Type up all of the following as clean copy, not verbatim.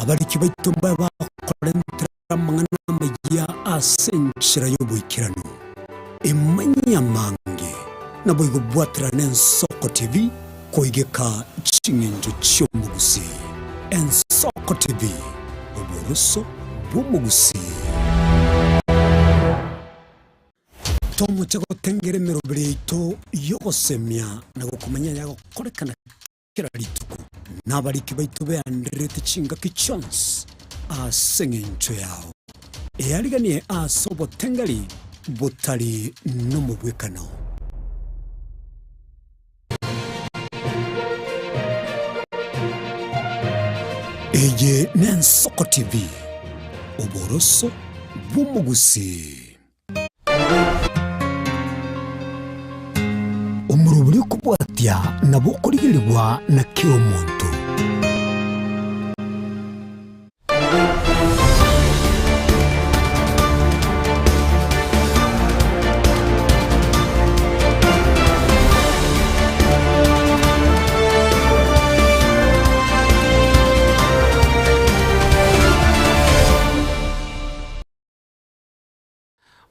abariki baitumba bakorentera mangana magia asenchira y'obwikirano emanyamange nabo igobwatira n'Ensoko TV koigeka chingenjo cy'omugusi. Ensoko TV oburuso bw'omugusi. Tomu chako tengere merobereito yogosemia na gukumanya yago korekana kira rituko nabariki baitu beandrete chinga kichons asengencho yao eyariganie asobo tengari butari no mubwekano. Eye n'Ensoko TV oboroso bw'omugusi. Umuruburi kubwatia na bukorigirwa na kio muntu.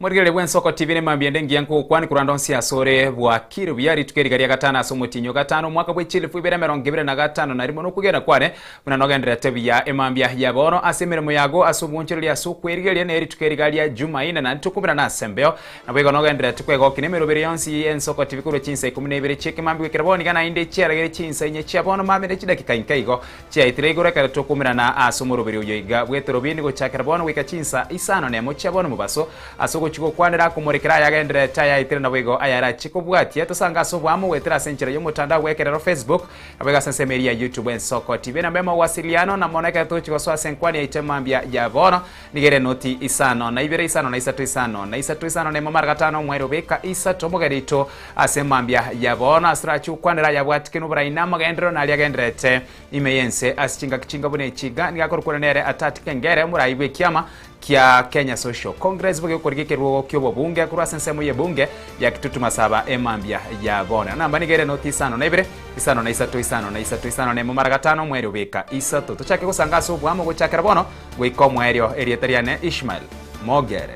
Murigere bw'Ensoko TV ne mambiende ngiyanko kwani kurandonsi asore bwa kiru byari tukerigaria gatana asomutinyo gatano mwaka bw'echilifu ibere 2025 na rimo nokugera kwane munanogendera tebya emambya yabono asemeremo yago asubunchiro lya sukwerigaria ne tukerigaria Jumaine na ntukumira na sembeo na bwego nogendera tukwego kinemero bere yonsi Ensoko TV kuro chinsa 12 cheke mambi kwekiraboni kana inde chiaragere chinsa inye chiabono mamere chidakika inkaigo chia itiregura kare tukumira na asomuro bere yoiga bwetorobini go chakiraboni weka chinsa isano ne mo chiabono mubaso asogo chiko kwanira kumurikira yagendere taya itire na bwego ayara chiko bwatie tosanga so bwamu wetira senchira yo mutandao wekerero Facebook abega sensemeria YouTube Ensoko TV na mema wasiliano na moneka to chiko so asenkwani aitemambia yabono nigere noti isano na ibere isano na isatu isano na isatu isano ne mamara gatano mwero beka isatu mogerito asemambia yabono asrachu kwanira yabwatike no braina magendero na yagendrete imeyense asinga kichinga bune chiga nigakorukura nere atatike ngere muraibe kiama kia Kenya Social Congress bwe korigikeruo kyobo bunge kura sensemo ye bunge ya kitutu masaba emambya ya bona namba nigere noti isano na ibere isano na isatu isano na isatu isano ne mumara gatano mweri beka isatu tuchake kusangaso bwamo guchakira bono gwiko mwerio erietariane Ishmael Mogere.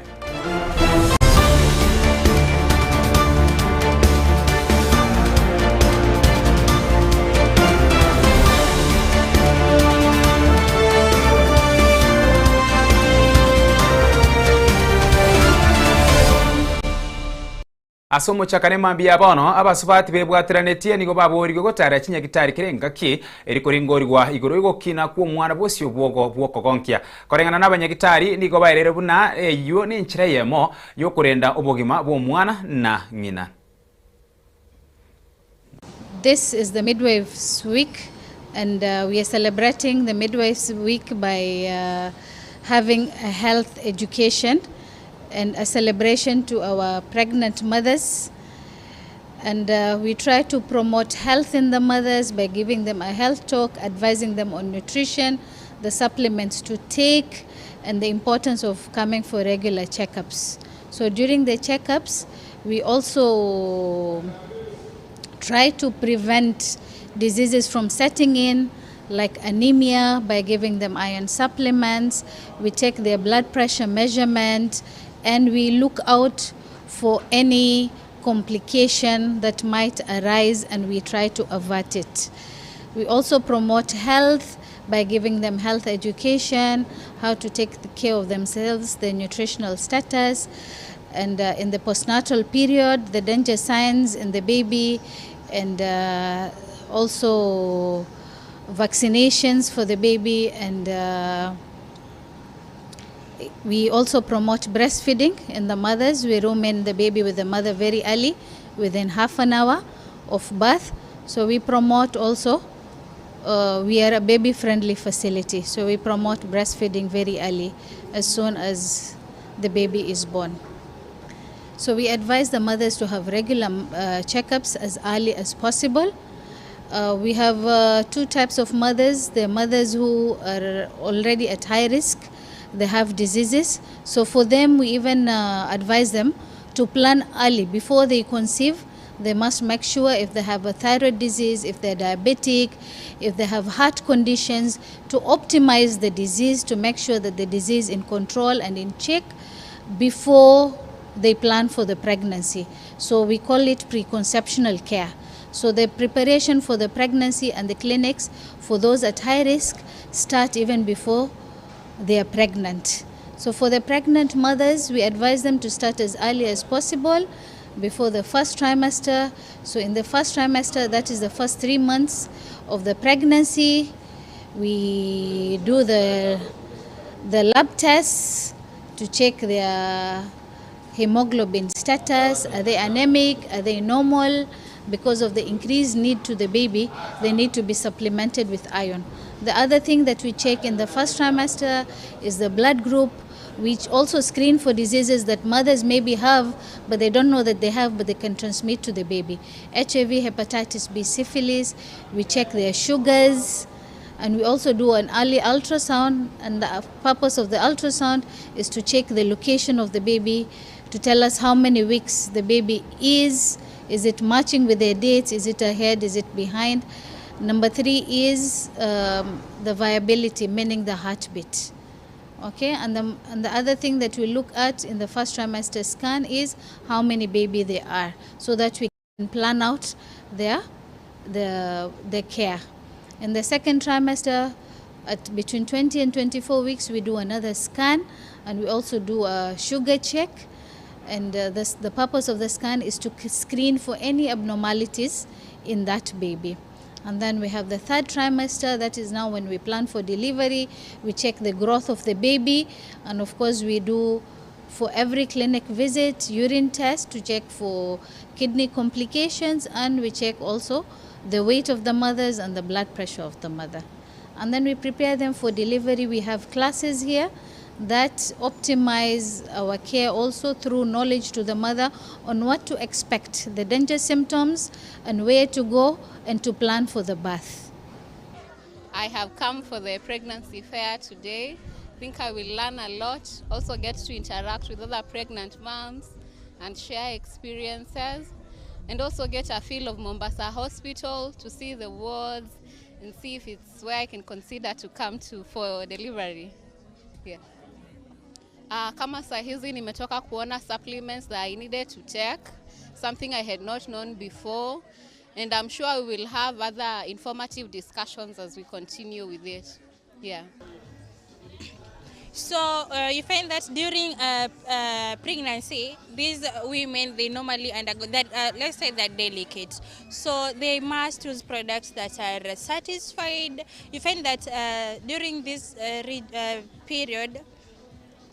Asomo chakane mambia bono abasubati bebwatiranetie nigo babori gotara chinya gitari kirenga ki erikoringorwa igoro igokina ku mwana bosio bwoko gonkia korengana n'abanyagitari nigo baerere buna yo n'inchira yemo yo kurenda obogima bwo mwana na ngina. This is the Midwives Week and we are celebrating the Midwives Week by having a health education and a celebration to our pregnant mothers, and we try to promote health in the mothers by giving them a health talk, advising them on nutrition, the supplements to take, and the importance of coming for regular checkups. So during the checkups, we also try to prevent diseases from setting in, like anemia, by giving them iron supplements. We take their blood pressure measurement, and we look out for any complication that might arise, and we try to avert it. We also promote health by giving them health education, how to take care of themselves, their nutritional status, and in the postnatal period, the danger signs in the baby, and also vaccinations for the baby, and we also promote breastfeeding in the mothers. We room in the baby with the mother very early, within half an hour of birth. So we promote also, we are a baby-friendly facility, so we promote breastfeeding very early, as soon as the baby is born. So we advise the mothers to have regular checkups as early as possible. We have two types of mothers: the mothers who are already at high risk, they have diseases. So for them, we even advise them to plan early before they conceive. They must make sure if they have a thyroid disease, if they're diabetic, if they have heart conditions, to optimize the disease, to make sure that the disease is in control and in check before they plan for the pregnancy. So we call it preconceptional care. So the preparation for the pregnancy and the clinics for those at high risk start even before they are pregnant. So for the pregnant mothers, we advise them to start as early as possible before the first trimester. So in the first trimester, that is the first 3 months of the pregnancy, we do the lab tests to check their hemoglobin status. Are they anemic? Are they normal? Because of the increased need to the baby, they need to be supplemented with iron. The other thing that we check in the first trimester is the blood group, which also screen for diseases that mothers maybe have, but they don't know that they have, but they can transmit to the baby. HIV, hepatitis B, syphilis. We check their sugars, and we also do an early ultrasound, and the purpose of the ultrasound is to check the location of the baby, to tell us how many weeks the baby is it matching with their dates, is it ahead, is it behind. Number 3 is the viability, meaning the heartbeat. Okay, and the other thing that we look at in the first trimester scan is how many baby they are, so that we can plan out the care. In the second trimester, at between 20 and 24 weeks, we do another scan, and we also do a sugar check. And the purpose of the scan is to screen for any abnormalities in that baby. And then we have the third trimester, that is now when we plan for delivery. We check the growth of the baby, and of course we do, for every clinic visit, urine test to check for kidney complications, and we check also the weight of the mothers and the blood pressure of the mother. And then we prepare them for delivery. We have classes here that optimize our care also through knowledge to the mother on what to expect, the danger symptoms, and where to go, and to plan for the birth. I have come for the pregnancy fair today. I think I will learn a lot, also get to interact with other pregnant moms and share experiences, and also get a feel of Mombasa Hospital, to see the wards and see if it's where I can consider to come to for delivery. Yeah. Kama saa hizi nimetoka kuona supplements that I needed to take, something I had not known before, and I'm sure we will have other informative discussions as we continue with it. Yeah. So you find that during pregnancy, these women, they normally undergo that, let's say they're delicate, so they must use products that are satisfied. You find that during this period,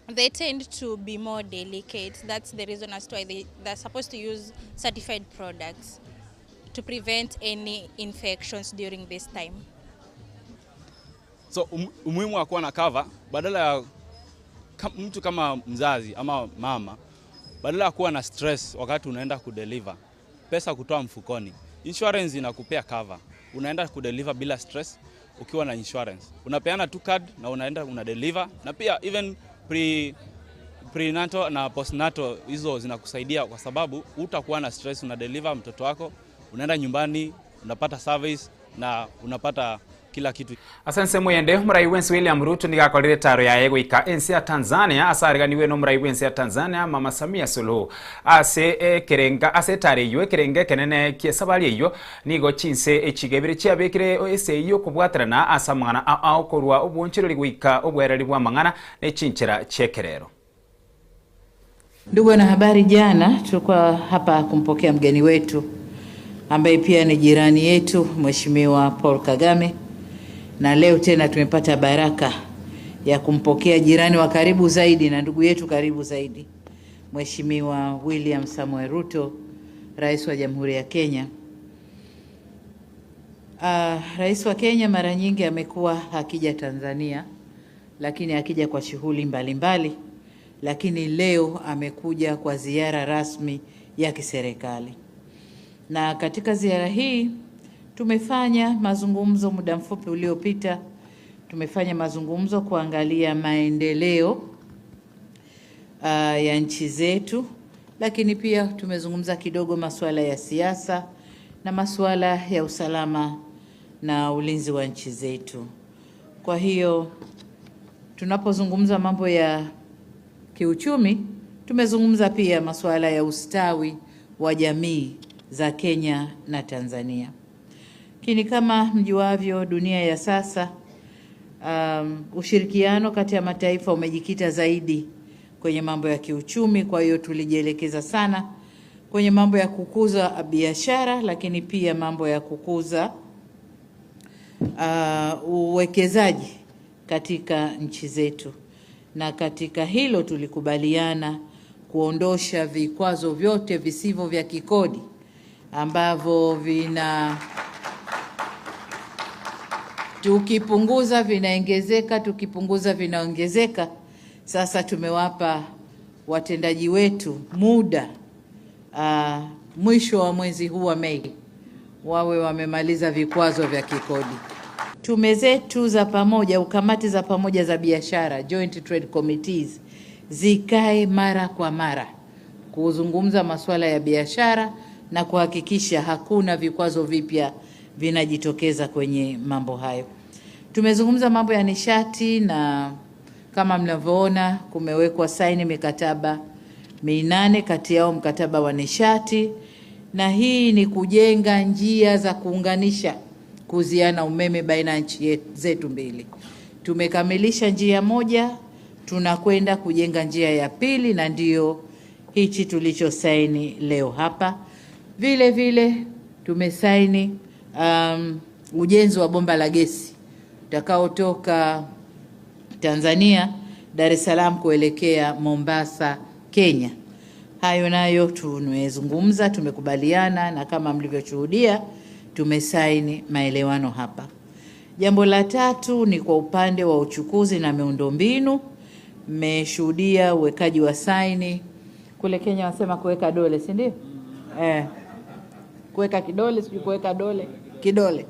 they tend to be more delicate. That's the reason as to why they're supposed to use certified products to prevent any infections during this time. So umuhimu wa kuwa na cover, badala ya mtu kama mzazi ama mama, badala ya kuwa na stress wakati unaenda kudeliver, pesa kutoa mfukoni, insurance inakupea cover. Unaenda kudeliver bila stress ukiwa na insurance. Unapeana tu card na unaenda unadeliver, na pia even prenatal na postnatal hizo zinakusaidia kwa sababu utakuwa na stress, unadeliver mtoto wako, unaenda nyumbani, unapata service na unapata kila kitu. Asanse mwende murai wensi William Ruto nigakorire taro ya gwika ensi ya Tanzania, asariganiwe no murai wensi ya Tanzania Mama Samia Suluhu ase kerenga ase tare yue kerenge kenene kiesabali iyo nigo chinse echigebire chiabekire ese iyo kubwatrana asamwana ao korwa obunchiro gwika obwereri bwa mangana ne chinchira chekerero. Ndugu wanahabari, jana tulikuwa hapa kumpokea mgeni wetu ambaye pia ni jirani yetu, Mheshimiwa Paul Kagame, na leo tena tumepata baraka ya kumpokea jirani wa karibu zaidi na ndugu yetu karibu zaidi, Mheshimiwa William Samoei Ruto, Rais wa Jamhuri ya Kenya. Rais wa Kenya mara nyingi amekuwa akija Tanzania, lakini akija kwa shughuli mbalimbali, lakini leo amekuja kwa ziara rasmi ya kiserikali. Na katika ziara hii tumefanya mazungumzo muda mfupi uliopita. Tumefanya mazungumzo kuangalia maendeleo ya nchi zetu, lakini pia tumezungumza kidogo masuala ya siasa na masuala ya usalama na ulinzi wa nchi zetu. Kwa hiyo tunapozungumza mambo ya kiuchumi, tumezungumza pia masuala ya ustawi wa jamii za Kenya na Tanzania. Lakini kama mjuavyo, dunia ya sasa, ushirikiano kati ya mataifa umejikita zaidi kwenye mambo ya kiuchumi. Kwa hiyo tulijielekeza sana kwenye mambo ya kukuza biashara, lakini pia mambo ya kukuza uwekezaji katika nchi zetu. Na katika hilo tulikubaliana kuondosha vikwazo vyote visivyo vya kikodi ambavyo tukipunguza vinaongezeka, tukipunguza vinaongezeka. Sasa tumewapa watendaji wetu muda mwisho wa mwezi huu wa Mei wawe wamemaliza vikwazo vya kikodi. Tume zetu za pamoja, kamati za pamoja za biashara, joint trade committees, zikae mara kwa mara kuzungumza masuala ya biashara na kuhakikisha hakuna vikwazo vipya vinajitokeza kwenye mambo hayo. Tumezungumza mambo ya nishati, na kama mnavyoona kumewekwa saini mikataba 8, kati yao mkataba wa nishati, na hii ni kujenga njia za kuunganisha kuziana umeme baina ya nchi zetu mbili. Tumekamilisha njia moja, tunakwenda kujenga njia ya pili, na ndio hichi tulichosaini leo hapa. Vile vile tumesaini ujenzi wa bomba la gesi utakaotoka Tanzania Dar es Salaam kuelekea Mombasa, Kenya. Hayo nayo tumezungumza, tumekubaliana, na kama mlivyoshuhudia tumesaini maelewano hapa. Jambo la tatu ni kwa upande wa uchukuzi na miundombinu. Mmeshuhudia uwekaji wa saini kule Kenya, wasema kuweka dole, si ndio? Kuweka kidole, sio kuweka dole, kidole.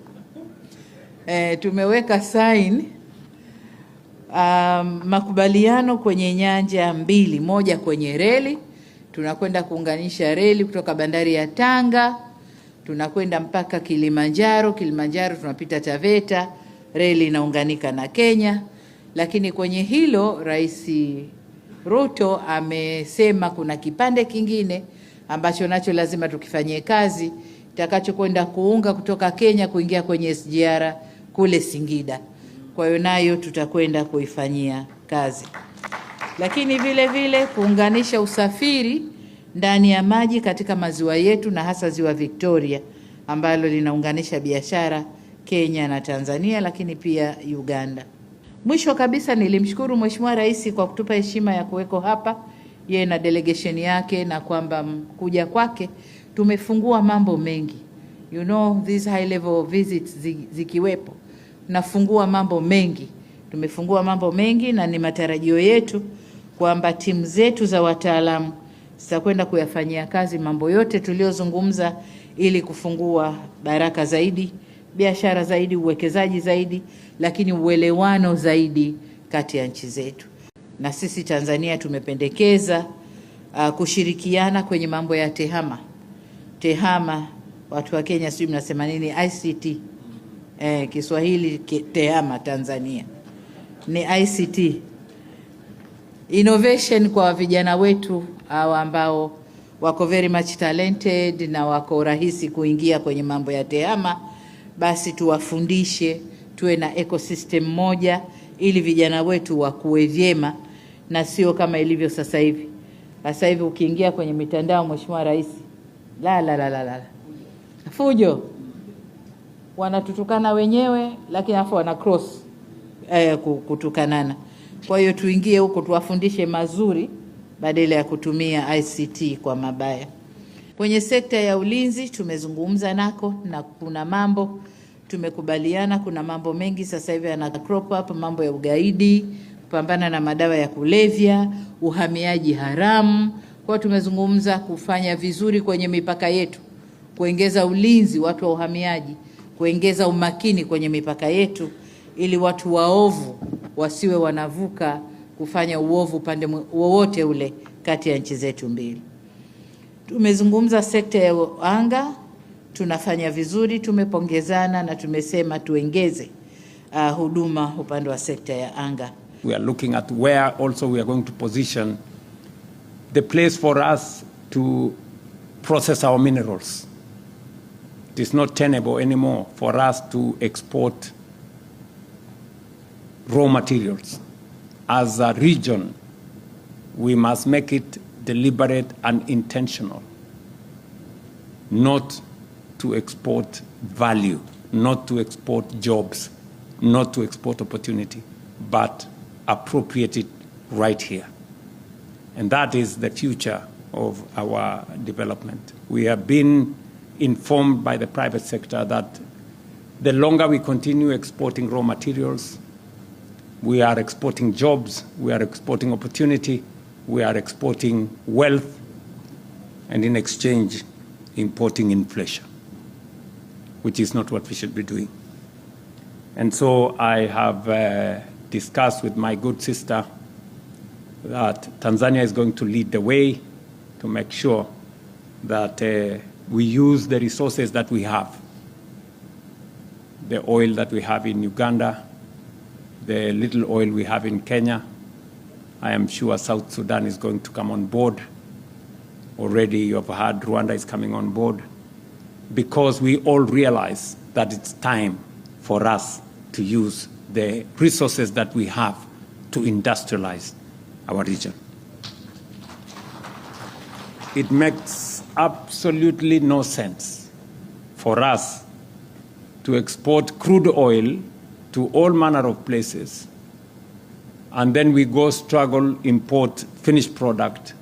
Tumeweka saini makubaliano kwenye nyanja mbili. Moja kwenye reli, tunakwenda kuunganisha reli kutoka bandari ya Tanga tunakwenda mpaka Kilimanjaro. Kilimanjaro tunapita Taveta, reli inaunganika na Kenya. Lakini kwenye hilo Rais Ruto amesema kuna kipande kingine ambacho nacho lazima tukifanyie kazi, takachokwenda kuunga kutoka Kenya kuingia kwenye SGR kule Singida. Kwa hiyo nayo tutakwenda kuifanyia kazi. Lakini vile vile kuunganisha usafiri ndani ya maji katika maziwa yetu, na hasa ziwa Victoria ambalo linaunganisha biashara Kenya na Tanzania, lakini pia Uganda. Mwisho kabisa nilimshukuru Mheshimiwa Rais kwa kutupa heshima ya kuweko hapa yeye na delegation yake, na kwamba kuja kwake tumefungua mambo mengi. You know, these high level visits zikiwepo nafungua mambo mengi. Tumefungua mambo mengi, na ni matarajio yetu kwamba timu zetu za wataalamu zitakwenda kuyafanyia kazi mambo yote tuliozungumza, ili kufungua baraka zaidi, biashara zaidi, uwekezaji zaidi, lakini uelewano zaidi kati ya nchi zetu. Na sisi Tanzania tumependekeza kushirikiana kwenye mambo ya tehama. Tehama, watu wa Kenya sijui mnasema nini, ICT. Kiswahili tehama Tanzania ni ICT. Innovation kwa vijana wetu ambao wako very much talented na wako rahisi kuingia kwenye mambo ya tehama, basi tuwafundishe, tuwe na ecosystem moja ili vijana wetu wakue vyema, na sio kama ilivyo sasa hivi. Sasa hivi ukiingia kwenye mitandao, Mheshimiwa Rais, la fujo, wanatutukana wenyewe, lakini afu wana cross kutukanana. Kwa hiyo tuingie huko tuwafundishe mazuri badala ya kutumia ICT kwa mabaya. Kwenye sekta ya ulinzi tumezungumza nako, na kuna mambo tumekubaliana. Kuna mambo mengi sasa hivi yana crop up, mambo ya ugaidi, kupambana na madawa ya kulevya, uhamiaji haramu. Kwa tumezungumza kufanya vizuri kwenye mipaka yetu, kuongeza ulinzi watu wa uhamiaji, kuongeza umakini kwenye mipaka yetu, ili watu waovu wasiwe wanavuka kufanya uovu pande wowote ule kati ya nchi zetu mbili. Tumezungumza sekta ya anga, tunafanya vizuri, tumepongezana na tumesema tuongeze huduma upande wa sekta ya anga. We are looking at where also we are going to position the place for us to process our minerals. It is not tenable anymore for us to export raw materials. As a region, we must make it deliberate and intentional, not to export value, not to export jobs, not to export opportunity, but appropriate it right here. And that is the future of our development. We have been informed by the private sector that the longer we continue exporting raw materials, we are exporting jobs, we are exporting opportunity, we are exporting wealth, and in exchange, importing inflation, which is not what we should be doing. And so I have discussed with my good sister that Tanzania is going to lead the way to make sure that we use the resources that we have, the oil that we have in Uganda, the little oil we have in Kenya. I am sure South Sudan is going to come on board. Already you have heard Rwanda is coming on board, because we all realize that it's time for us to use the resources that we have to industrialize our region. It makes absolutely no sense for us to export crude oil to all manner of places, and then we go struggle import finished product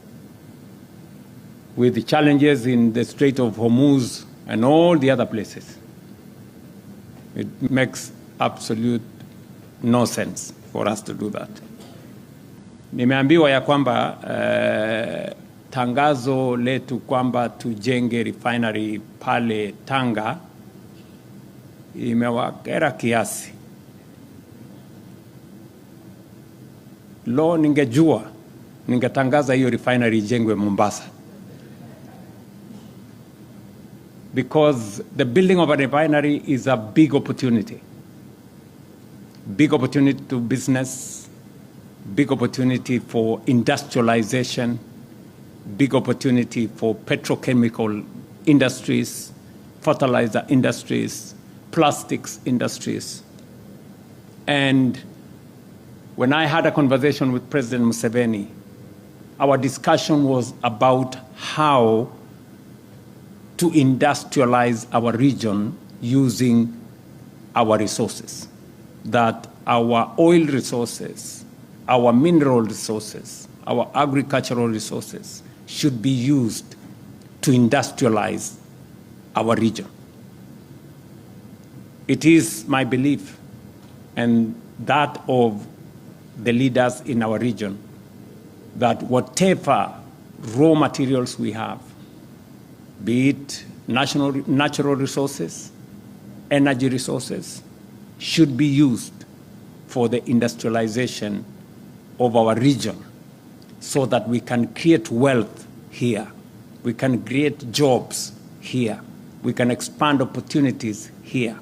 with the challenges in the Strait of Hormuz and all the other places. It makes absolute no sense for us to do that. Nimeambiwa ya kwamba tangazo letu kwamba tujenge refinery pale Tanga imewakera kiasi. Lo, ningejua ningetangaza hiyo refinery ijengwe Mombasa. Because the building of a refinery is a big opportunity. Big opportunity to business, big opportunity for industrialization, big opportunity for petrochemical industries, fertilizer industries, plastics industries. And when I had a conversation with President Museveni, our discussion was about how to industrialize our region using our resources, that our oil resources, our mineral resources, our agricultural resources should be used to industrialize our region. It is my belief, and that of the leaders in our region, that whatever raw materials we have, be it natural resources, energy resources, should be used for the industrialization of our region, so that we can create wealth here, we can create jobs here, we can expand opportunities here,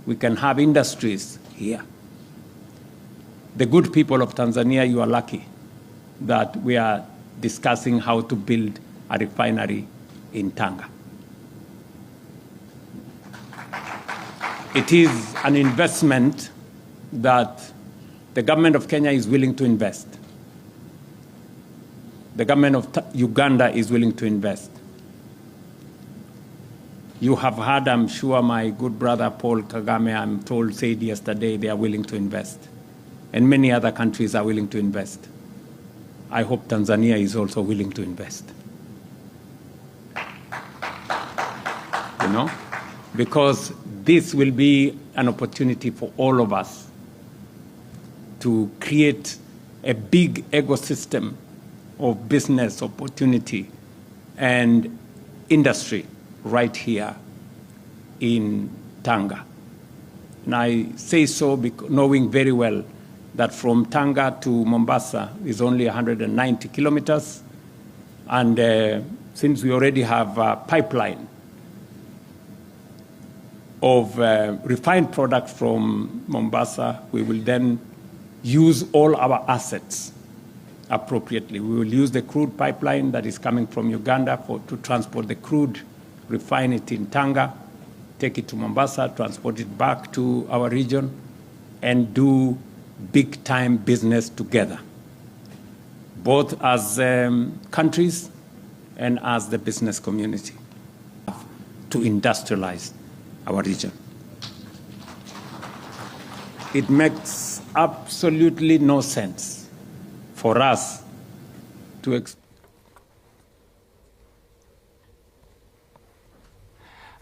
we can have industries here. The good people of Tanzania, you are lucky that we are discussing how to build a refinery in Tanga. It is an investment that the government of Kenya is willing to invest. The government of Uganda is willing to invest. You have heard, I'm sure, my good brother Paul Kagame, I'm told, said yesterday they are willing to invest. And many other countries are willing to invest. I hope Tanzania is also willing to invest. You know? Because this will be an opportunity for all of us to create a big ecosystem of business opportunity and industry right here in Tanga. And I say so knowing very well that from Tanga to Mombasa is only 190 kilometers, and since we already have a pipeline of refined products from Mombasa, we will then use all our assets appropriately. We will use the crude pipeline that is coming from Uganda to transport the crude, refine it in Tanga, take it to Mombasa, transport it back to our region, and do big-time business together, both as countries and as the business community, to industrialize our region. It makes absolutely no sense for us to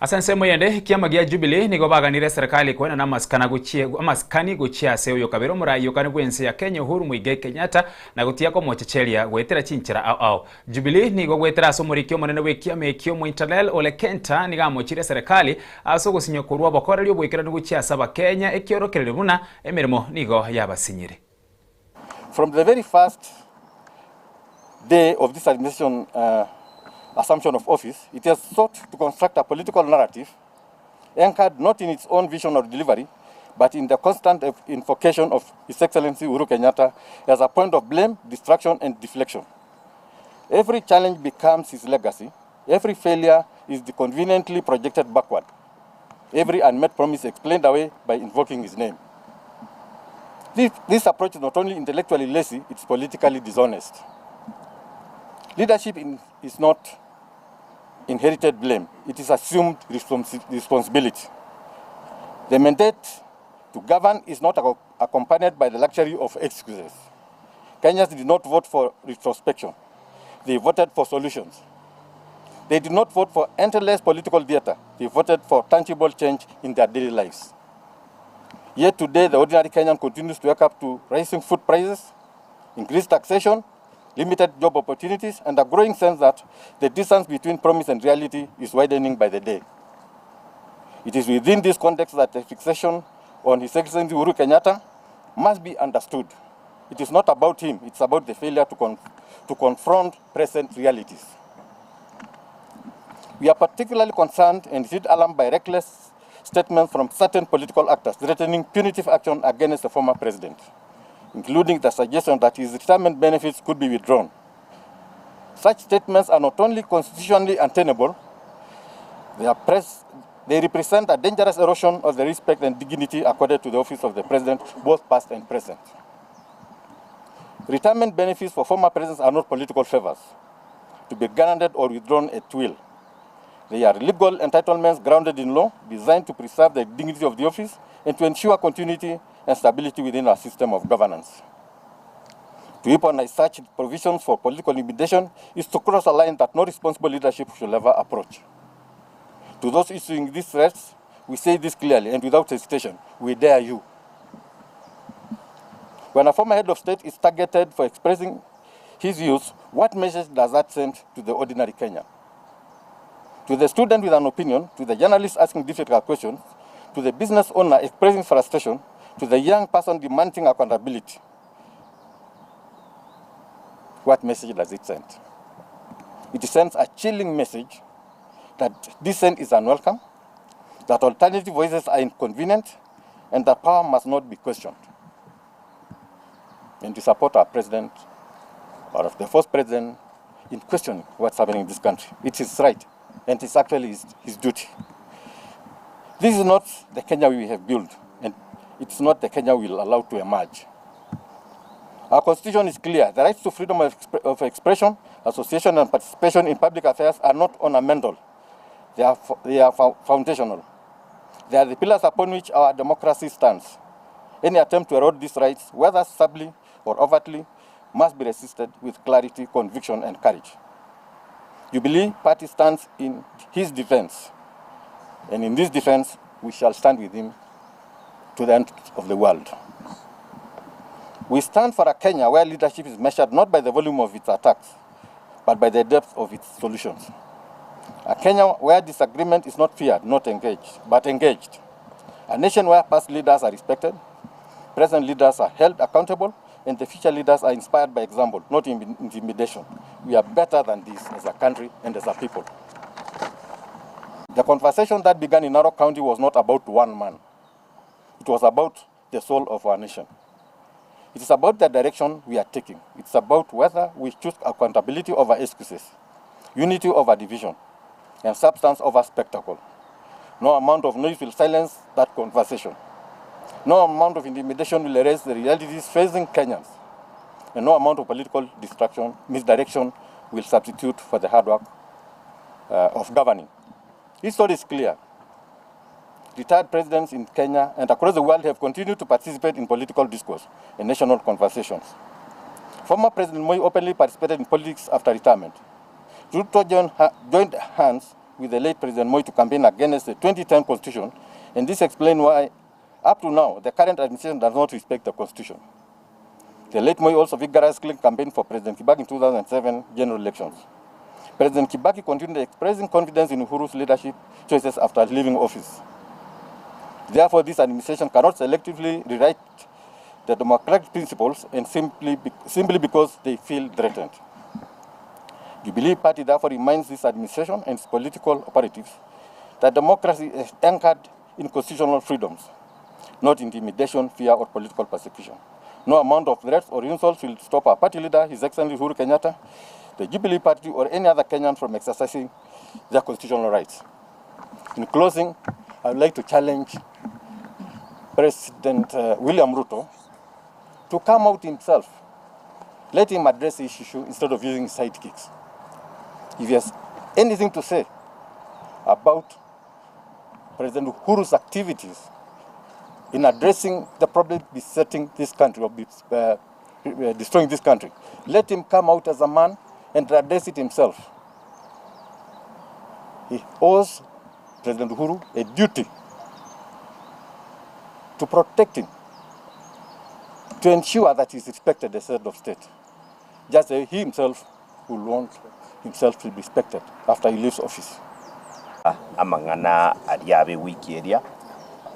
Asanse moyende kiama gia Jubilee nigo baganire serikali kwena na maskani guchia se uyo kabiro murayi yokane bwense ya Kenya Uhuru Muigai Kenyatta na gutia ko mochechelia gwetera chinchira au Jubilee nigo gwetera so murikyo monene wekiama ekyo mu Interlel ole Kenta niga mochire serikali aso gusinyo kurwa bokora lyo bwekera guchia saba Kenya ekyorokerere buna emirimo nigo yabasinyire. From the very first day of this administration assumption of office, it has sought to construct a political narrative anchored not in its own vision or delivery, but in the constant invocation of His Excellency Uhuru Kenyatta as a point of blame, distraction, and deflection. Every challenge becomes his legacy. Every failure is conveniently projected backward. Every unmet promise explained away by invoking his name. This approach is not only intellectually lazy, it's politically dishonest. Leadership is not inherited blame. It is assumed responsibility. The mandate to govern is not accompanied by the luxury of excuses. Kenyans did not vote for retrospection. They voted for solutions. They did not vote for endless political theater. They voted for tangible change in their daily lives. Yet today, the ordinary Kenyan continues to wake up to rising food prices, increased taxation, limited job opportunities, and a growing sense that the distance between promise and reality is widening by the day. It is within this context that the fixation on His Excellency Uhuru Kenyatta must be understood. It is not about him, it's about the failure to confront present realities. We are particularly concerned and hit alarmed by reckless statements from certain political actors threatening punitive action against the former president, including the suggestion that his retirement benefits could be withdrawn. Such statements are not only constitutionally untenable, they represent a dangerous erosion of the respect and dignity accorded to the office of the president, both past and present. Retirement benefits for former presidents are not political favors to be granted or withdrawn at will. They are legal entitlements grounded in law, designed to preserve the dignity of the office and to ensure continuity and stability within our system of governance. To weaponize such provisions for political intimidation is to cross a line that no responsible leadership should ever approach. To those issuing these threats, we say this clearly and without hesitation: we dare you. When a former head of state is targeted for expressing his views, what message does that send to the ordinary Kenyan? To the student with an opinion, to the journalist asking difficult questions, to the business owner expressing frustration, to the young person demanding accountability. What message does it send? It sends a chilling message that dissent is unwelcome, that alternative voices are inconvenient, and that power must not be questioned. And to support our president, or the first president, in questioning what's happening in this country. It is right, and it's actually his duty. This is not the Kenya we have built, and it's not the Kenya we will allow to emerge. Our constitution is clear. The rights to freedom of expression, association, and participation in public affairs are not ornamental. They are foundational. They are the pillars upon which our democracy stands. Any attempt to erode these rights, whether subtly or overtly, must be resisted with clarity, conviction, and courage. Jubilee Party stands in his defense, and in this defense, we shall stand with him to the end of the world. We stand for a Kenya where leadership is measured not by the volume of its attacks, but by the depth of its solutions. A Kenya where disagreement is not feared, not engaged, but engaged. A nation where past leaders are respected, present leaders are held accountable, and the future leaders are inspired by example, not intimidation. We are better than this as a country and as a people. The conversation that began in Narok County was not about one man. It was about the soul of our nation. It is about the direction we are taking. It's about whether we choose accountability over excuses, unity over division, and substance over spectacle. No amount of noise will silence that conversation. No amount of intimidation will erase the realities facing Kenyans. And no amount of political misdirection will substitute for the hard work of governing. History is clear. Retired presidents in Kenya and across the world have continued to participate in political discourse and national conversations. Former President Moi openly participated in politics after retirement. Ruto joined hands with the late President Moi to campaign against the 2010 Constitution, and this explains why, up to now, the current administration does not respect the Constitution. The late Moi also vigorously campaigned for President Kibaki in 2007 general elections. President Kibaki continued expressing confidence in Uhuru's leadership choices after leaving office. Therefore, this administration cannot selectively rewrite the democratic principles and simply because they feel threatened. Jubilee Party therefore reminds this administration and its political operatives that democracy is anchored in constitutional freedoms, not intimidation, fear, or political persecution. No amount of threats or insults will stop our party leader, His Excellency Uhuru Kenyatta, the Jubilee Party, or any other Kenyan from exercising their constitutional rights. In closing, I would like to challenge President William Ruto to come out himself. Let him address this issue instead of using sidekicks. If he has anything to say about President Uhuru's activities in addressing the problem besetting this country, or destroying this country, let him come out as a man and address it himself. He owes President Uhuru a duty to protect him, to ensure that he is respected as head of state, just as he himself will want himself to be respected after he leaves office. Amangana ariabe wiki eria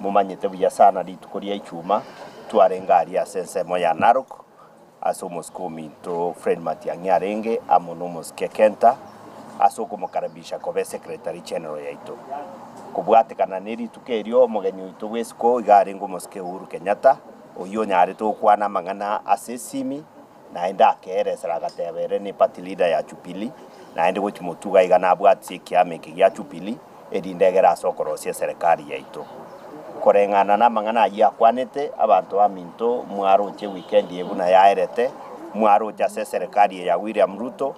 mumanyete buya sana ritukuria ichuma twarenga aria sense moya Narok asomos kominto Fred Matiang'i arenge amonomos kekenta asoko mukarabisha kobe secretary general yaito kubwatekana neri tukerio mugeni witu wesiko igarengo moske Uhuru Kenyatta oyo nyare to kwana mangana asesimi naenda akeresera gatebere ni party leader ya Jubilee naende gochi mutuga igana abwatse kiame kia Jubilee erindegera sokorosia serikali yaito korengana na mangana ya kwanete abantu aminto mwaroche weekend yebuna yaerete mwarocha serikali ya William Ruto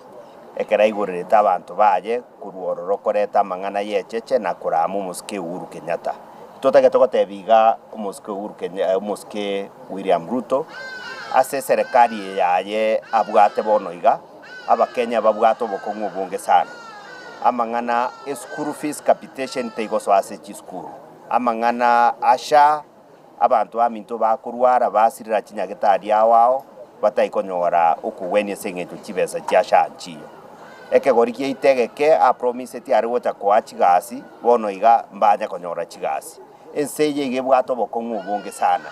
ekera igoreta abantu baje kuruororokoreta mangana yecheche na kuramu muske Uhuru Kenyatta tutake tokotebiga muske Uhuru Kenyatta muske William Ruto ase serikali yaye abwate bonoiga abakenya babwato bokongu bunge sana amangana school fees capitation teigoso ase chiskuru amangana asha abantu aminto bakurwara basirira chinyagitari awao bataikonyora ukuwenie sengeto chibesa chiasha nchiyo ekegorikia itegeke a promise ti ari gota kwa chigasi bonoiga mbanya konyora chigasi enseye igebwato bokongu bunge sana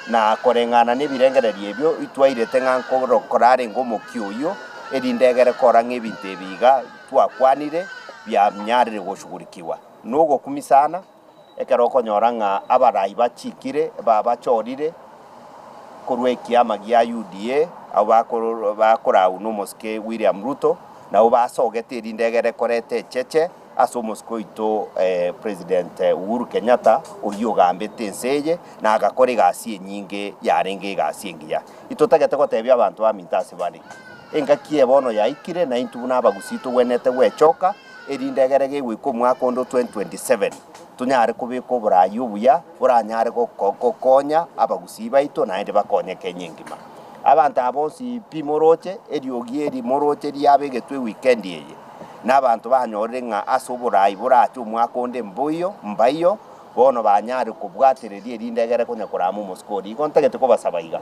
na korengana nebirengererie ebyo itwairete ng'anko korare ngomo kiuyo erindegere kora ng'ebinte biga twakwanire bya myarire gushugulikiwa nugo kumisana ekero konyora ng'a abarai bachikire babachorire kurwekia magia UDA abakora uno moske William Ruto na ubasogete erindegere korete cheche asomosko ito President Uhuru Kenyatta oyo gambete nseye na agakore gasi nyinge yarenge gasi ngiya itotagete gotebya abantu amintase bari engakie bono yaikire na intuna abagusito wenete wechoka erindegere gwiko mwaka ondo 2027 tunyare kubiko burayi buya buranyare kokonya abagusi baito na ende bakonye kenyingima abantu abonsi pimoroche eriogieri moroche riabegetwe weekend yeye n'abantu banyorire ng'a asoburayi buracho mwaka onde mbayo bono banyare kubwatereria erindegere kunyakuramu muskori igontagete ko basabaiga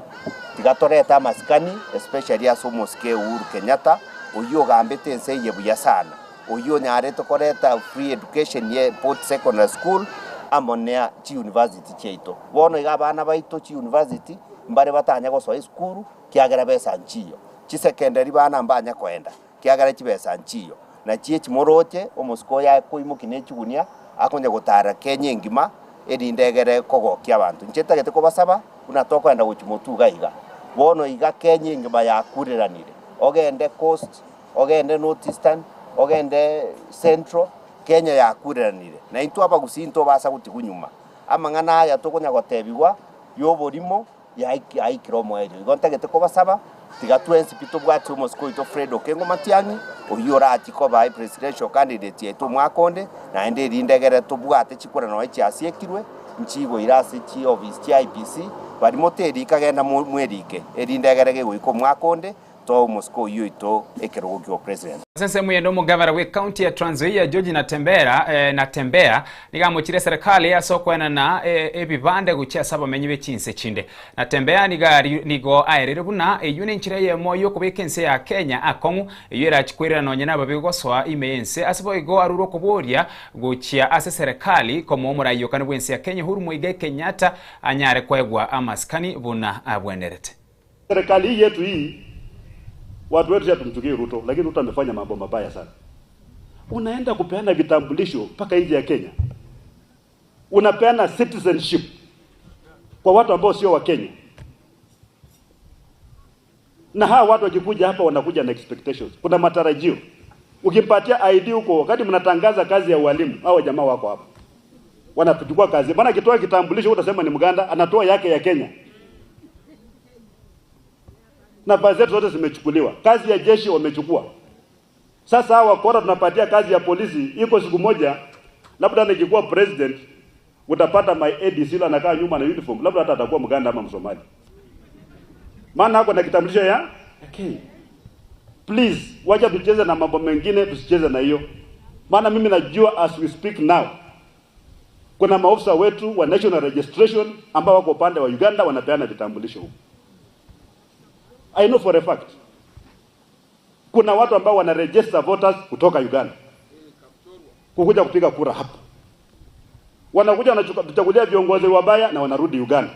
tigatoreta maskani especially asomoske Uhuru Kenyatta oyo gambete nseye buya sana oyo nyare tokoreta free education ye Port Secondary School amonea chi university cheito bono iga bana baito chi university mbare batanya gosoa school kiagera besa nchiyo chisekenderi bana mbanya kwenda kiagera chibesa nchiyo na chie chimoroche omusiko ya kuimukine chigunia akonye gutara Kenya ngima erindegere kogokia abantu ncheta kubasaba unatoka enda guchimotuga iga bono iga Kenya ngima ya kuriranire ogende coast ogende north eastern ogende central Kenya ya kuriranire na into aba gusinto basa gutigunyuma amangana aya tokonya gotebiwa yoborimo ya ikiromo ejo igontegete kubasaba tigatwensi pito bwati umusiko ito Fredo Kengo Matiang'i oyora atiko ba presidential candidate yetu mwakonde na ende rindegere tubwate chikora no echiasiekirwe nchigo irasi chi office chi IPC bari moteri kagenda mwerike erindegere gwiko mwakonde to umusiko yoito ekerogo kyo president sasa muyendo mugavana we county ya Trans Nzoia George Natembea nigamuchire serikali ya sokwena na ebibande guchia saba menyi bechinse chinde Natembea nigo aerere buna eyune nchire ye moyo kubekense ya Kenya akongu eyera chikwira nonye na babigoswa imense asibo igo aruro kuboria guchia ase serikali komo murayo kana bwense ya Kenya huru muige Kenyatta anyare kwegwa amaskani buna abwenerete serikali yetu hii watu wetu ya tumchukie Ruto, lakini Ruto amefanya mambo mabaya sana. Unaenda kupeana vitambulisho mpaka nje ya Kenya. Unapeana citizenship kwa watu ambao sio wa Kenya. Na hawa watu wakikuja hapa wanakuja na expectations. Kuna matarajio. Ukimpatia ID huko wakati mnatangaza kazi ya walimu, hao jamaa wako hapa. Wanachukua kazi. Bana akitoa kitambulisho utasema ni Mganda, anatoa yake ya Kenya. Na baadhi zote zimechukuliwa. Kazi ya jeshi wamechukua. Sasa hawa wakora tunapatia kazi ya polisi, iko siku moja labda nikikuwa president utapata my ADC la anakaa nyuma na uniform, labda hata atakuwa Mganda ama Msomali. Maana hako na kitambulisho ya Kenya. Please, wacha tucheze na mambo mengine, tusicheze na hiyo. Maana mimi najua as we speak now kuna maofisa wetu wa national registration ambao wako upande wa Uganda wanapeana vitambulisho huko. I know for a fact. Kuna watu ambao wana register voters kutoka Uganda kukuja kupiga kura hapa. Wanakuja wanachukulia viongozi wabaya na wanarudi Uganda.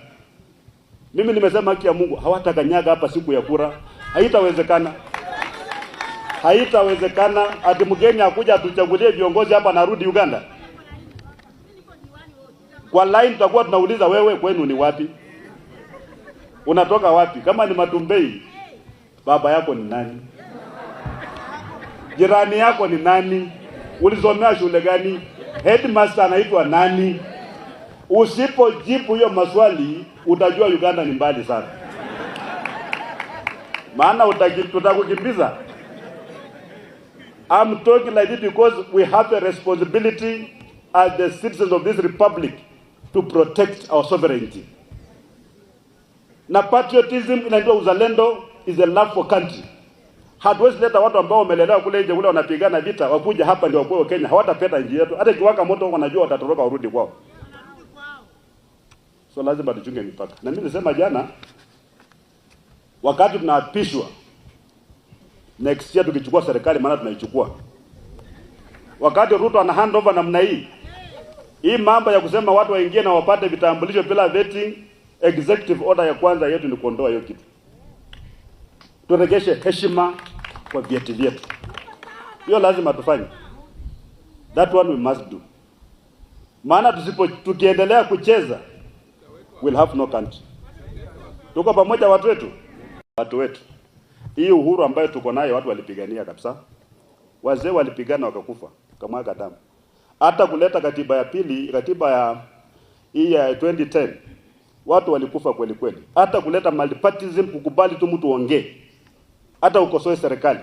Mimi nimesema haki ya Mungu hawatakanyaga hapa siku ya kura. Haitawezekana. Haitawezekana ati mgeni akuja atuchagulie viongozi hapa na rudi Uganda. Kwa line tutakuwa tunauliza wewe kwenu ni wapi? Unatoka wapi? Kama ni Matumbei, baba yako ni nani? Jirani yako ni nani? Ulisomea shule gani? Headmaster anaitwa nani? Usipojibu hiyo maswali, utajua Uganda ni mbali sana. Maana tutakukimbiza. I'm talking like this because we have a responsibility as the citizens of this republic to protect our sovereignty. Na patriotism inaitwa uzalendo is a love for country. Hatuwezi leta watu ambao wamelelewa kule nje kule wanapigana vita wakuja hapa ndio kwa Kenya hawatapeta nchi yetu. Hata kiwaka moto wanajua watatoroka warudi kwao. So lazima tuchunge mipaka. Na mimi nilisema jana wakati tunaapishwa next year tukichukua serikali maana tunaichukua. Wakati Ruto ana handover namna hii mambo ya kusema watu waingie na wapate vitambulisho bila vetting, executive order ya kwanza yetu ni kuondoa hiyo kitu. Turejeshe heshima kwa vyeti vyetu. Hiyo lazima tufanye. That one we must do. Maana tukiendelea kucheza we'll have no country. Tuko pamoja watu wetu. Hii uhuru ambayo tuko nayo watu walipigania kabisa. Wazee walipigana wakakufa kamwaga damu. Hata kuleta katiba ya pili, katiba ya hii ya 2010 watu walikufa kweli kweli. Hata kuleta multipartyism kukubali tu mtu ongee. Hata ukosoe serikali.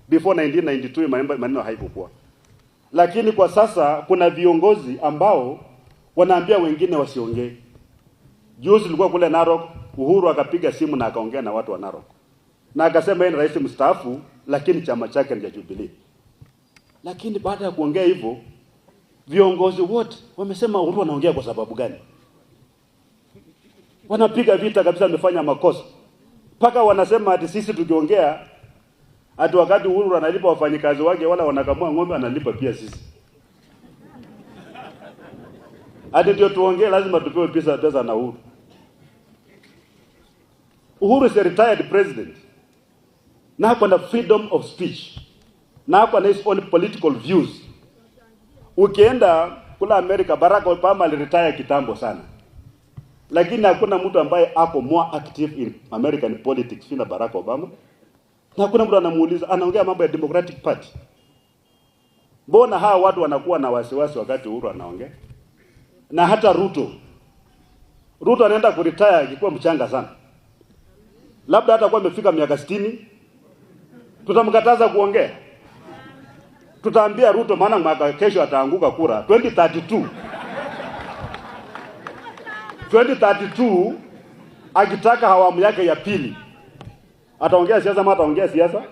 Before 1992 maneno haikuwa. Lakini kwa sasa kuna viongozi ambao wanaambia wengine wasiongee. Juzi nilikuwa kule Narok, Uhuru akapiga simu na akaongea na watu wa Narok. Na akasema yeye ni rais mstaafu lakini chama chake ni Jubilee. Lakini baada ya kuongea hivyo viongozi wote wamesema Uhuru anaongea kwa sababu gani? Wanapiga vita kabisa amefanya makosa. Paka wanasema ati sisi tukiongea ati wakati Uhuru analipa wafanyikazi wake wala wanakamua ng'ombe analipa pia sisi. Ati ndio tuongee lazima tupewe pesa na Uhuru. Uhuru is a retired president. Na ako na freedom of speech. Na ako na his own political views. Ukienda kula Amerika, Barack Obama aliretire kitambo sana. Lakini hakuna mtu ambaye ako more active in American politics than Barack Obama. Na hakuna mtu anamuuliza, anaongea mambo ya Democratic Party. Mbona hawa watu wanakuwa na wasiwasi wakati Uhuru anaongea? Na hata Ruto anaenda kuretire akikuwa mchanga sana. Labda hata kwa amefika miaka 60, tutamkataza kuongea. Tutaambia Ruto maana mwaka kesho ataanguka kura 2032 akitaka awamu yake ya pili. Ataongea siasa ama ataongea siasa?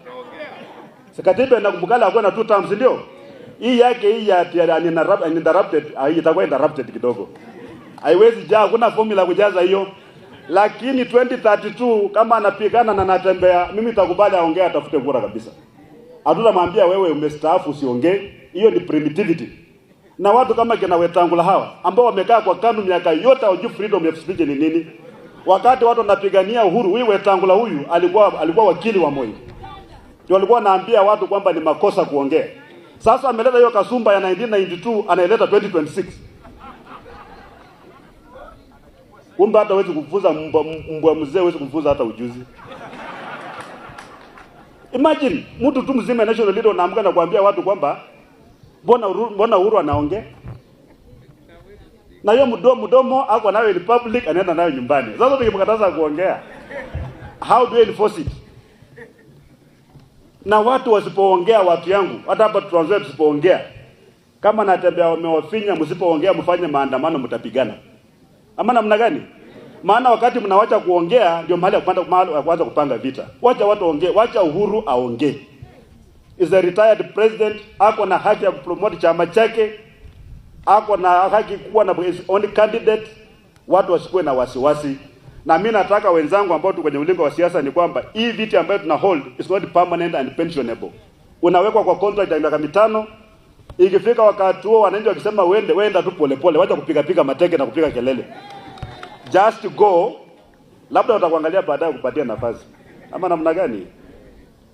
Sekatiba inakumbukala akuwa na 2 terms ndio. Hii yake hii ya uninterrupted itakuwa interrupted kidogo. Haiwezi jaa, kuna formula kujaza hiyo. Lakini 2032 kama anapigana na anatembea, mimi nitakubali aongee, atafute kura kabisa. Hatutamwambia wewe umestaafu usiongee. Hiyo ni primitivity. Na watu kama kina Wetangula hawa ambao wamekaa kwa KANU miaka yote hawajui freedom of speech ni nini. Wakati watu wanapigania uhuru, huyu Wetangula huyu alikuwa wakili wa Moi. Ndio alikuwa anaambia watu kwamba ni makosa kuongea. Sasa ameleta hiyo kasumba ya 1992 anaileta 2026. Kumbe hata hawezi kufunza mbwa mzee, hawezi kufunza hata ujuzi. Imagine mtu tu mzima national leader anaamka na kuambia watu kwamba mbona Uhuru anaongea? Na hiyo mdomo ako nayo in public, anaenda nayo nyumbani. Sasa tukimkataza kuongea, how do you enforce it? Na watu wasipoongea, watu yangu, hata hapa tuanze tusipoongea. Kama natembea wamewafinya, msipoongea mfanye maandamano, mtapigana. Ama namna gani? Maana wakati mnawacha kuongea ndio mahali ya kuanza kupanga vita. Wacha watu waongee, wacha Uhuru aongee. Is a retired president, ako na haki ya kupromote chama chake, ako na haki kuwa na his own candidate. Watu wasikuwe na wasiwasi. Na mimi nataka wenzangu ambao tuko kwenye ulingo wa siasa ni kwamba hii viti ambayo tuna hold is not permanent and pensionable. Unawekwa kwa contract ya miaka 5. Ikifika wakati huo wananchi wakisema wenda tu polepole, wacha kupiga mateke na kupiga kelele. Just go. Labda utakuangalia baadaye kupatia nafasi. Ama namna gani?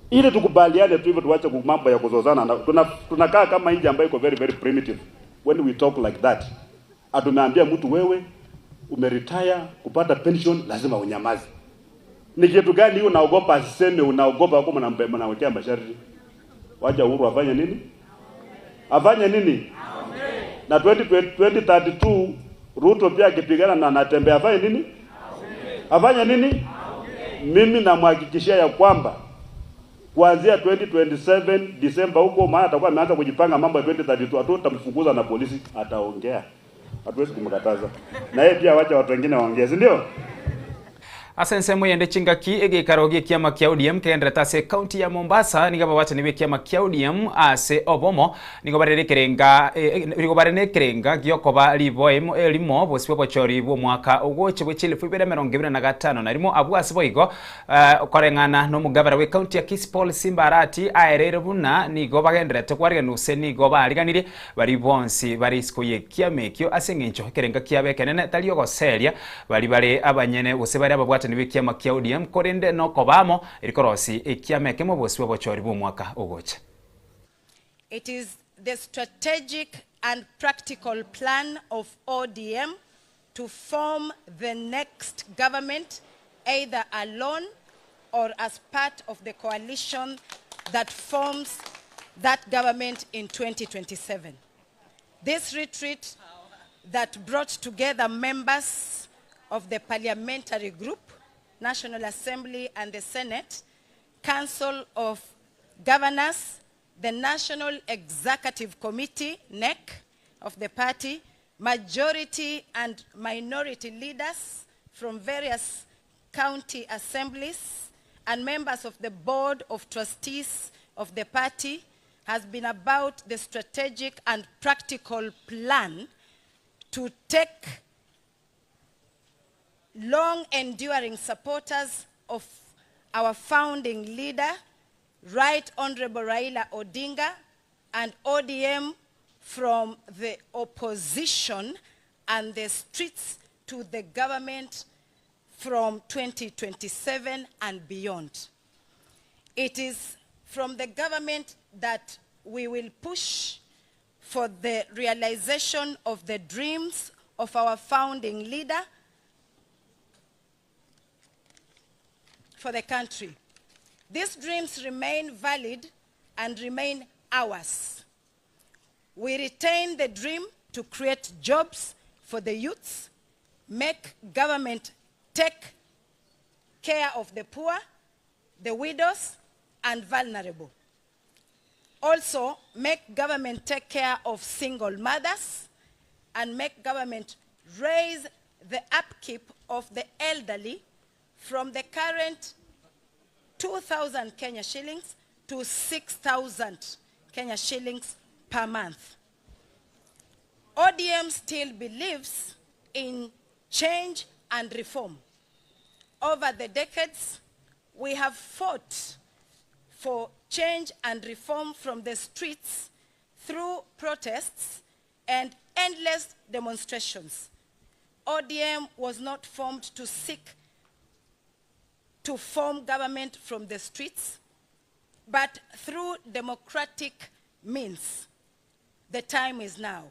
Ili tukubaliane tu hivyo, tuache mambo ya kuzozana. Tunakaa kama nje ambayo iko very very primitive when we talk like that. Atumeambia mtu wewe umeretire kupata pension lazima unyamaze. Ni kitu gani hiyo unaogopa aseme, unaogopa kwa mnawekea masharti? Wacha Uhuru afanye nini? Afanye nini? Na 2032 Ruto pia akipigana na anatembea afanye nini? Afanye nini? Mimi namhakikishia ya kwamba kuanzia 2027 December huko, maana atakuwa ameanza kujipanga mambo ya 2032, tutamfukuza na polisi, ataongea. Hatuwezi kumkataza. Na yeye pia wacha watu wengine waongee, si ndio? Asense mwende chingaki egikarogi kiama kia ODM kendreta se county ya Mombasa nigaba wacha nibe kiama kia ODM ase obomo nigobarere kerenga gyokoba libo elimo boswe bochori bo mwaka ogoche bwechile fubere 2025 na limo abwase boigo korengana no mugabara we county ya Kisipol Simbarati aerere buna nigoba kendreta kwarga nuse nigoba aliganire bari bonsi bari skoye kiamekyo asengencho kerenga kiabekenene taliyo goseria bari abanyene bose bari ababwate nibe kiama kia ODM korende no kobamo irikorosi ikiameke mo boswe bochori bo mwaka ogoche. It is the strategic and practical plan of ODM to form the next government either alone or as part of the coalition that forms that government in 2027. This retreat that brought together members of the parliamentary group, National Assembly and the Senate, Council of Governors, the National Executive Committee, NEC, of the party, majority and minority leaders from various county assemblies, and members of the Board of Trustees of the party, has been about the strategic and practical plan to take long-enduring supporters of our founding leader, Right Honorable Raila Odinga, and ODM from the opposition and the streets to the government from 2027 and beyond. It is from the government that we will push for the realization of the dreams of our founding leader for the country. These dreams remain valid and remain ours. We retain the dream to create jobs for the youths, make government take care of the poor, the widows, and vulnerable. Also, make government take care of single mothers, and make government raise the upkeep of the elderly from the current 2,000 Kenya shillings to 6,000 Kenya shillings per month. ODM still believes in change and reform. Over the decades, we have fought for change and reform from the streets through protests and endless demonstrations. ODM was not formed to seek to form government from the streets, but through democratic means. The time is now.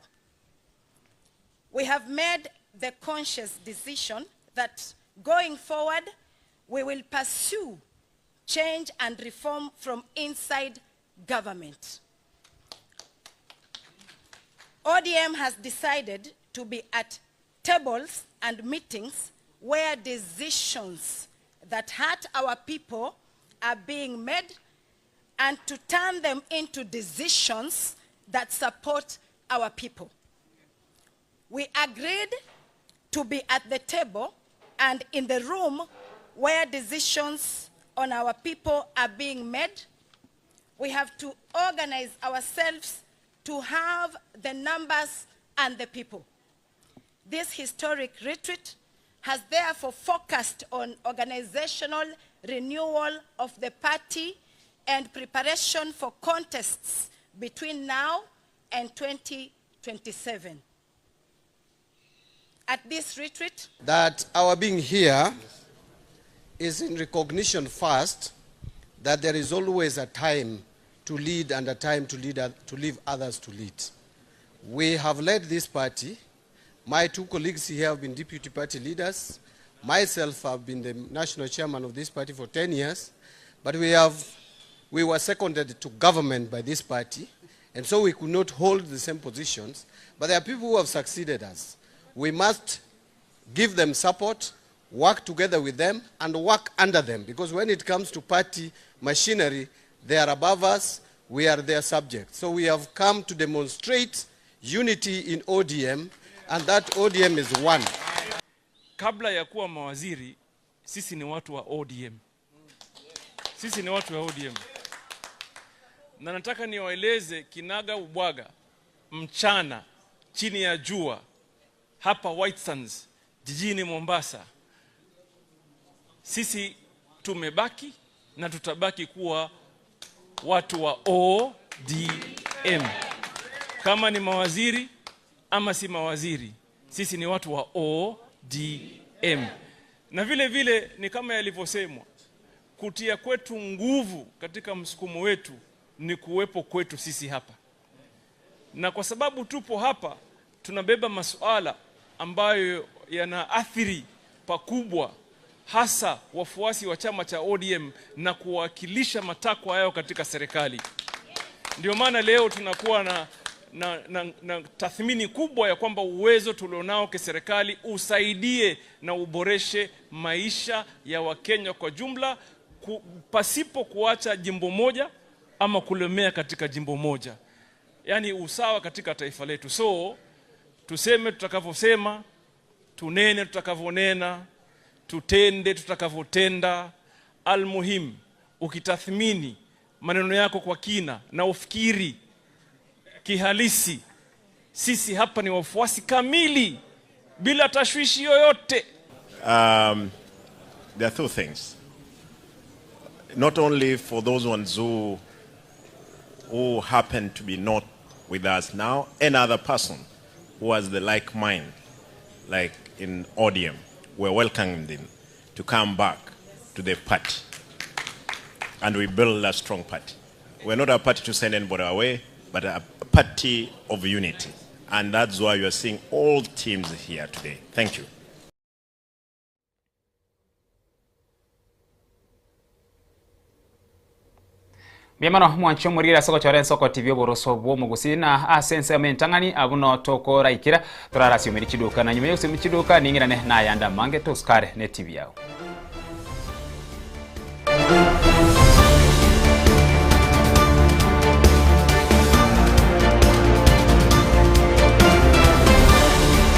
We have made the conscious decision that going forward, we will pursue change and reform from inside government. ODM has decided to be at tables and meetings where decisions that hurt our people are being made, and to turn them into decisions that support our people. We agreed to be at the table and in the room where decisions on our people are being made. We have to organize ourselves to have the numbers and the people. This historic retreat has therefore focused on organizational renewal of the party and preparation for contests between now and 2027. At this retreat, that our being here is in recognition first that there is always a time to lead and a time to leave others to lead. We have led this party. My two colleagues here have been deputy party leaders. Myself, have been the national chairman of this party for 10 years. But we were seconded to government by this party, and so we could not hold the same positions. But there are people who have succeeded us. We must give them support, work together with them, and work under them. Because when it comes to party machinery, they are above us, we are their subjects. So we have come to demonstrate unity in ODM, and that ODM is one. Kabla ya kuwa mawaziri, sisi ni watu wa ODM. Sisi ni watu wa ODM. Na nataka niwaeleze kinaga ubwaga, mchana, chini ya jua, hapa White Sands, jijini Mombasa. Sisi tumebaki na tutabaki kuwa watu wa ODM. Kama ni mawaziri ama si mawaziri, sisi ni watu wa ODM. Na vile vile ni kama yalivyosemwa, kutia kwetu nguvu katika msukumo wetu ni kuwepo kwetu sisi hapa. Na kwa sababu tupo hapa, tunabeba masuala ambayo yanaathiri pakubwa hasa wafuasi wa chama cha ODM na kuwakilisha matakwa yao katika serikali. Ndio maana leo tunakuwa na tathmini kubwa ya kwamba uwezo tulionao kiserikali usaidie na uboreshe maisha ya Wakenya kwa jumla, pasipo kuacha jimbo moja ama kulemea katika jimbo moja. Yani usawa katika taifa letu. So tuseme tutakavyosema, tunene tutakavyonena, tutende tutakavyotenda. Almuhim, ukitathmini maneno yako kwa kina na ufikiri kihalisi, sisi hapa ni wafuasi kamili bila tashwishi yoyote. There are two things. Not only for those ones who happen to be not with us now, any other person who has the like mind, like in ODM, we're welcoming them. to come back to the party. And we build a strong party. We're not a party to send anybody away, but a party of unity. And that's why you are seeing all teams here today. Thank you. Biamano mwancho murira soko chore soko TV boroso bwo mugusina asense mentangani abuno toko raikira turarasi umirichiduka na nyuma yose michiduka ningirane na yanda mange toskare ne TV yao.